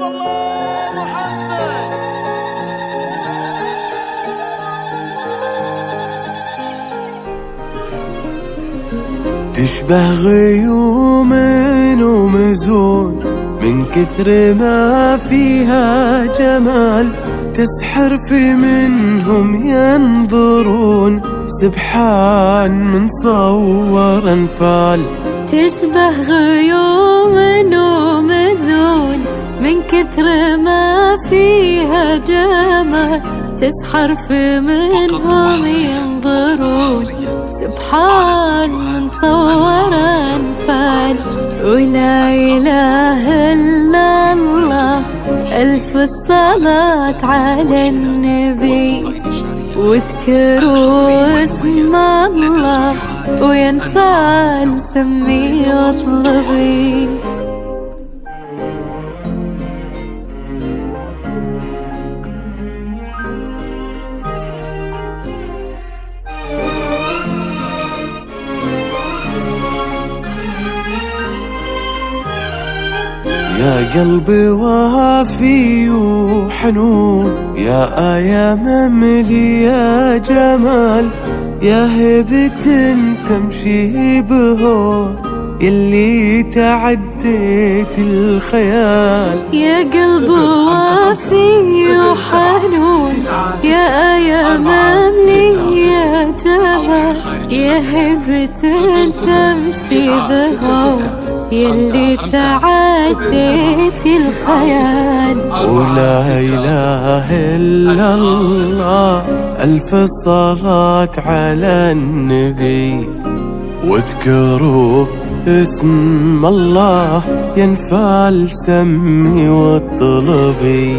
الله محمد. تشبه غيوم ومزون من كثر ما فيها جمال، تسحر في منهم ينظرون سبحان من صور أنفال. تشبه غيوم ومزون من كثر ما فيها جمال، تسحر في منهم ينظرون سبحان من صور أنفال. ولا إله إلا الله، ألف الصلاة على النبي، واذكروا اسم الله وينفع سمي واطلبي. يا قلبي وافي وحنون، يا آية مملية جمال، يا هبة تمشي بهو يلي تعديت الخيال. يا قلب وافي وحنون، يا آية مملية جمال، يا هبة تمشي بهو يلي تعديت الخيال. ولا إله إلا الله، ألف الصلاة على النبي، واذكروا اسم الله ينفع سمي واطلبي.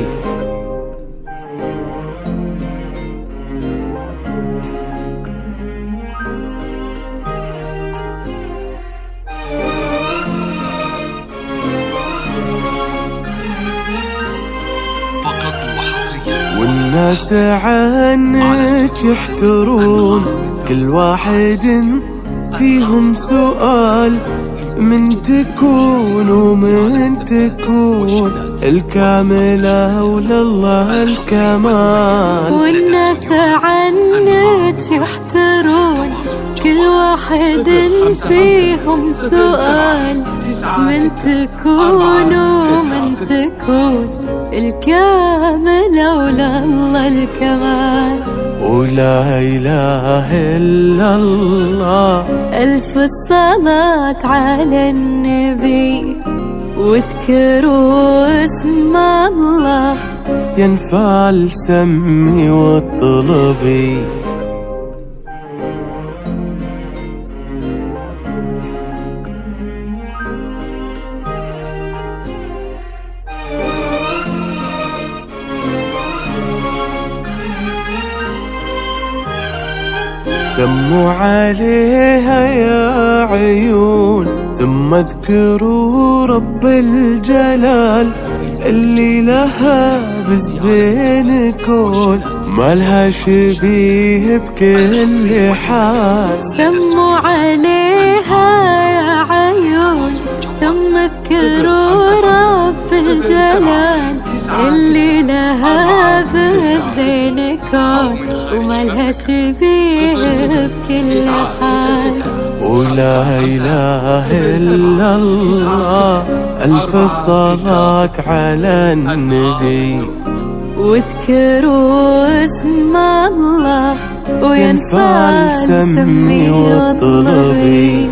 والناس عنك يحترون، كل واحد فيهم سؤال، من تكون ومن تكون الكاملة ولله الكمال. والناس عنك يحترون، كل واحد فيهم سؤال، من تكون ومن تكون الكاملة ولله الكمال. ولا إله إلا الله، ألف الصلاة على النبي، واذكروا اسم الله ينفع سمي واطلبي. سموا عليها يا عيون، ثم اذكروا رب الجلال، اللي لها بالزين كون ما لها شبيه بكل حال. سموا عليها يا عيون، ثم اذكروا رب الجلال، اللي لها بالزين كون وما لها شبيه بكل حال. ولا إله إلا الله، ألف الصلاة على النبي، واذكروا اسم الله وينفع سمي واطلبي.